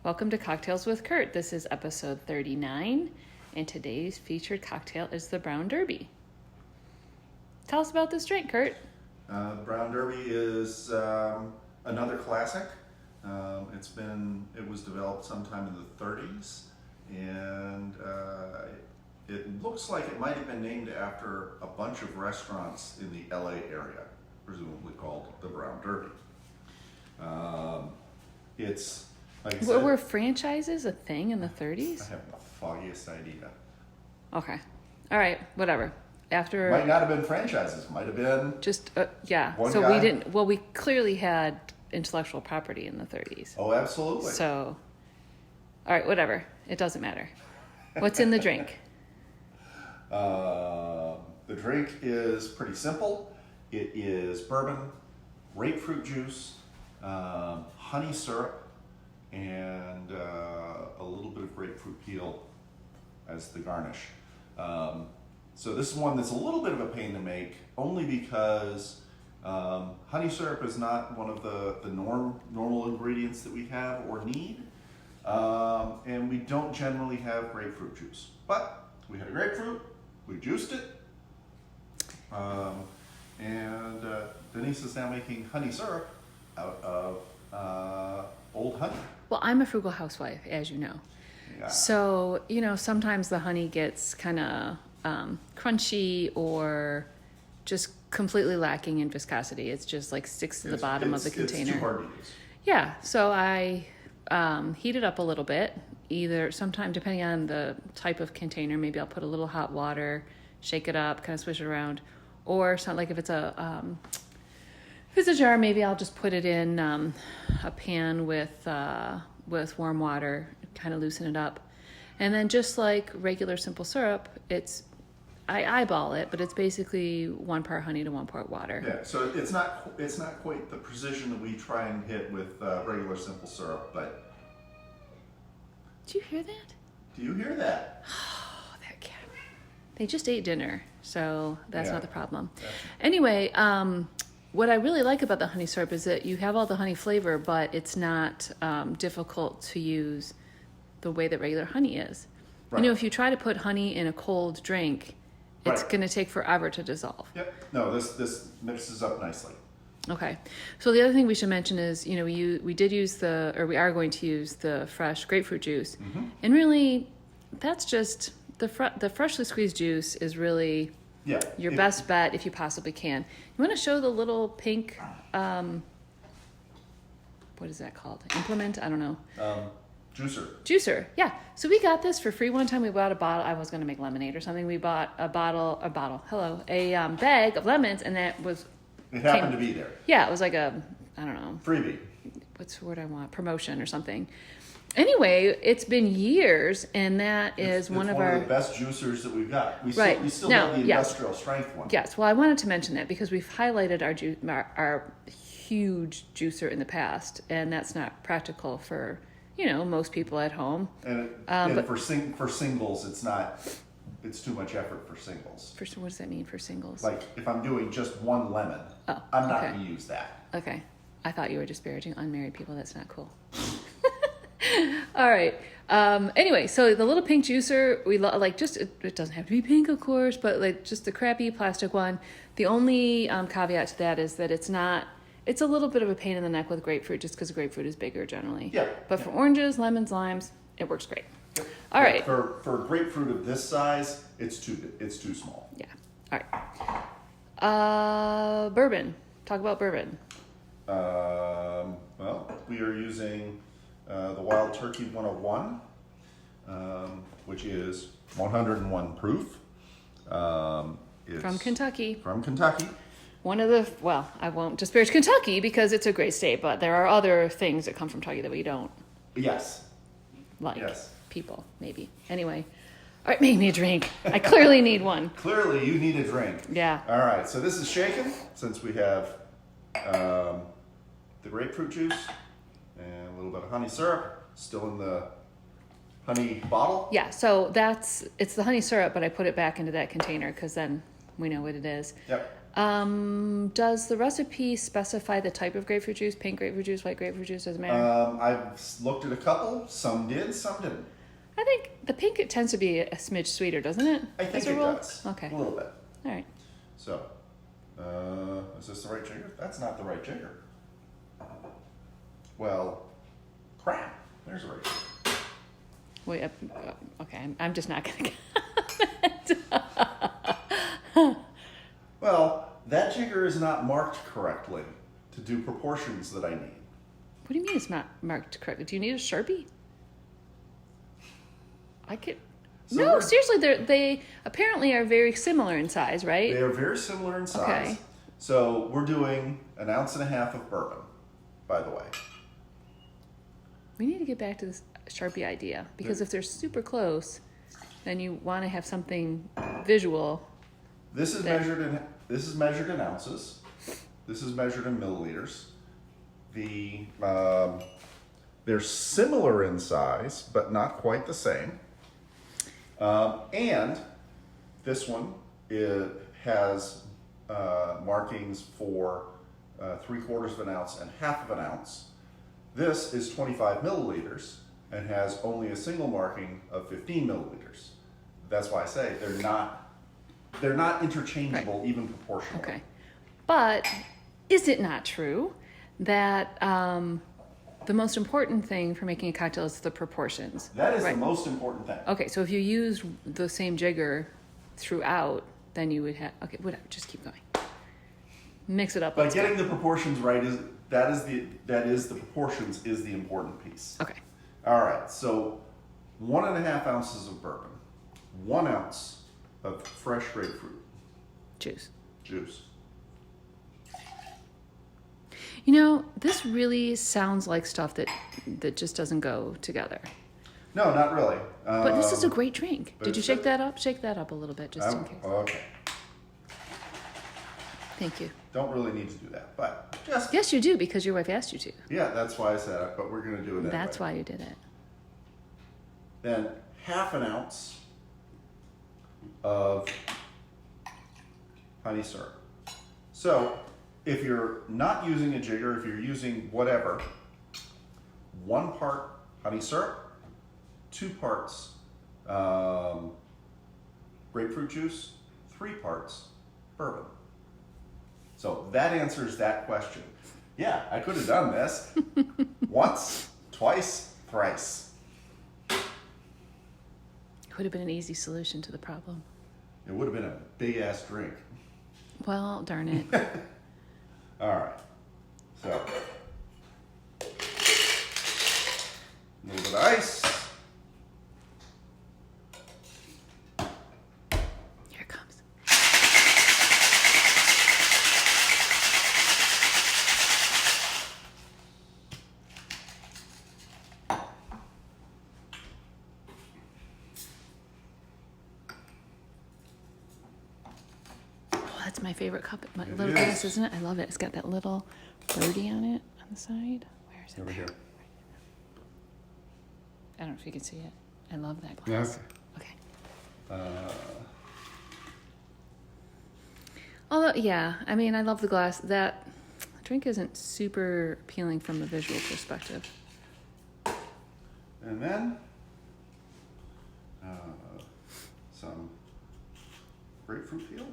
Welcome to Cocktails with Kurt. This is episode 39, and today's featured cocktail is the Brown Derby. Tell us about this drink, Kurt. Brown Derby is another classic. It was developed sometime in the 30s, and it looks like it might have been named after a bunch of restaurants in the LA area, presumably called the Brown Derby. It's like I said, Were franchises a thing in the 30s? I have the foggiest idea. Okay. All right. Whatever. After Might not have been franchises. Might have been just yeah. one So guy. we didn't. Well, we clearly had intellectual property in the 30s. Oh, absolutely. So, all right. Whatever. It doesn't matter. What's in the drink? The drink is pretty simple. It is bourbon, grapefruit juice, honey syrup, and a little bit of grapefruit peel as the garnish. So this is one that's a little bit of a pain to make, only because honey syrup is not one of the normal ingredients that we have or need, and we don't generally have grapefruit juice. But we had a grapefruit, we juiced it, and Denise is now making honey syrup out of old honey. Well, I'm a frugal housewife, as you know. Yeah. So, sometimes the honey gets kind of crunchy or just completely lacking in viscosity. It's just like sticks to the bottom of the container. It's too hard to use. Yeah, so I heat it up a little bit. Either sometime, depending on the type of container, maybe I'll put a little hot water, shake it up, kind of swish it around. Or something like if it's a jar, maybe I'll just put it in a pan with warm water, kind of loosen it up. And then just like regular simple syrup, I eyeball it, but it's basically 1 part honey to 1 part water. Yeah, so it's not quite the precision that we try and hit with regular simple syrup, but Did you hear that? do you hear that? Oh, that cat. They just ate dinner, so that's Yeah. not the problem. Gotcha. Anyway, what I really like about the honey syrup is that you have all the honey flavor, but it's not difficult to use the way that regular honey is. Right. If you try to put honey in a cold drink, it's Right. going to take forever to dissolve. Yep. No, this mixes up nicely. Okay. So the other thing we should mention is, we are going to use the fresh grapefruit juice. Mm-hmm. And really, that's just, the freshly squeezed juice is really Yeah. your best bet if you possibly can. You want to show the little pink, what is that called? Implement? I don't know. Juicer. Juicer, yeah. So we got this for free one time. We bought a bottle. I was going to make lemonade or something. We bought a bag of lemons, and that was... It happened to be there. Yeah, it was like I don't know. Freebie. What's the word I want? Promotion or something. Anyway, it's been years, and that is one of our... the best juicers that we've got. We Right. still Now, have the yes. industrial strength one. Yes, well, I wanted to mention that because we've highlighted our huge juicer in the past, and that's not practical for, most people at home. And but for singles, it's too much effort for singles. what does that mean for singles? Like if I'm doing just one lemon, Oh, I'm not okay. going to use that. Okay. I thought you were disparaging unmarried people. That's not cool. All right. Anyway, so the little pink juicer, we it doesn't have to be pink, of course, but like just the crappy plastic one. The only caveat to that is that it's a little bit of a pain in the neck with grapefruit just because grapefruit is bigger generally. Yeah. But for oranges, lemons, limes, it works great. Yep. All right. For grapefruit of this size, it's too small. Yeah. All right. Bourbon. Talk about bourbon. Well, we are using the Wild Turkey 101, which is 101 proof. It's From Kentucky. From Kentucky. I won't disparage Kentucky because it's a great state, but there are other things that come from Kentucky that we don't Yes. like. Yes. People, maybe. Anyway. All right, make me a drink. I clearly need one. Clearly, you need a drink. Yeah. All right, so this is shaken since we have the grapefruit juice and a little bit of honey syrup still in the honey bottle. Yeah, so it's the honey syrup, but I put it back into that container because then we know what it is. Yep. Does the recipe specify the type of grapefruit juice? Pink grapefruit juice, white grapefruit juice, doesn't matter? I've looked at a couple. Some did, some didn't. I think the pink, it tends to be a smidge sweeter, doesn't it? I think As a it rule? does. Okay. A little bit. All right. So, is this the right jigger? That's not the right jigger. Well, crap. There's the right jigger. Wait, okay, I'm just not going to comment. Well, that jigger is not marked correctly to do proportions that I need. What do you mean it's not marked correctly? Do you need a Sharpie? I could. So No, seriously, they apparently are very similar in size, right? They are very similar in size. Okay. So we're doing 1.5 ounces of bourbon, by the way. We need to get back to this Sharpie idea because if they're super close, then you want to have something visual. This is measured in ounces. This is measured in milliliters. They're similar in size, but not quite the same. And this one has markings for 3/4 of an ounce and 1/2 of an ounce. This is 25 milliliters and has only a single marking of 15 milliliters. That's why I say they're not interchangeable, Right. even proportionally. Okay. But is it not true that the most important thing for making a cocktail is the proportions? That is Right. the most important thing. Okay, so if you use the same jigger throughout, then you would have. Okay, whatever. Just keep going. Mix it up. But let's getting go. the proportions right is the proportions is the important piece. Okay. All right, so 1.5 ounces of bourbon, 1 ounce of fresh grapefruit Juice. juice. You know, this really sounds like stuff that just doesn't go together. No, not really. But this is a great drink. but Did you it's shake good. that up? Shake that up a little bit, just in case. Okay, Thank you. don't really need to do that, but just Yes, you do because your wife asked you to. yeah, that's why I said it. But we're gonna do it anyway. That's why you did it. Then 1/2 ounce of honey syrup. So if you're not using a jigger, if you're using whatever, 1 part honey syrup, 2 parts grapefruit juice, 3 parts bourbon. So that answers that question. Yeah, I could have done this once, twice, thrice. It would have been an easy solution to the problem. It would have been a big ass drink. Well, darn it. All right, so a little bit of ice. Here it comes. Oh, that's my favorite cup. My It little is. glass, isn't it? I love it. It's got that little birdie on it on the side. Where is it? Over here. I don't know if you can see it. I love that glass. Okay. Okay. Uh, Although, yeah, I mean, I love the glass. That drink isn't super appealing from a visual perspective. and then some grapefruit peel.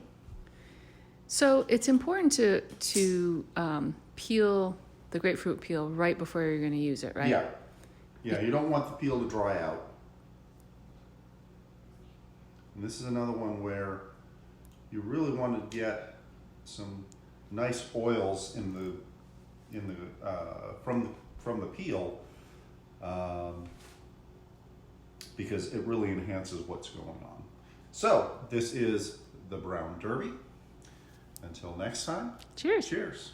So it's important to peel the grapefruit peel right before you're going to use it, right? Yeah. Yeah, you don't want the peel to dry out. And this is another one where you really want to get some nice oils from the peel, because it really enhances what's going on. So this is the Brown Derby. Until next time, Cheers. cheers.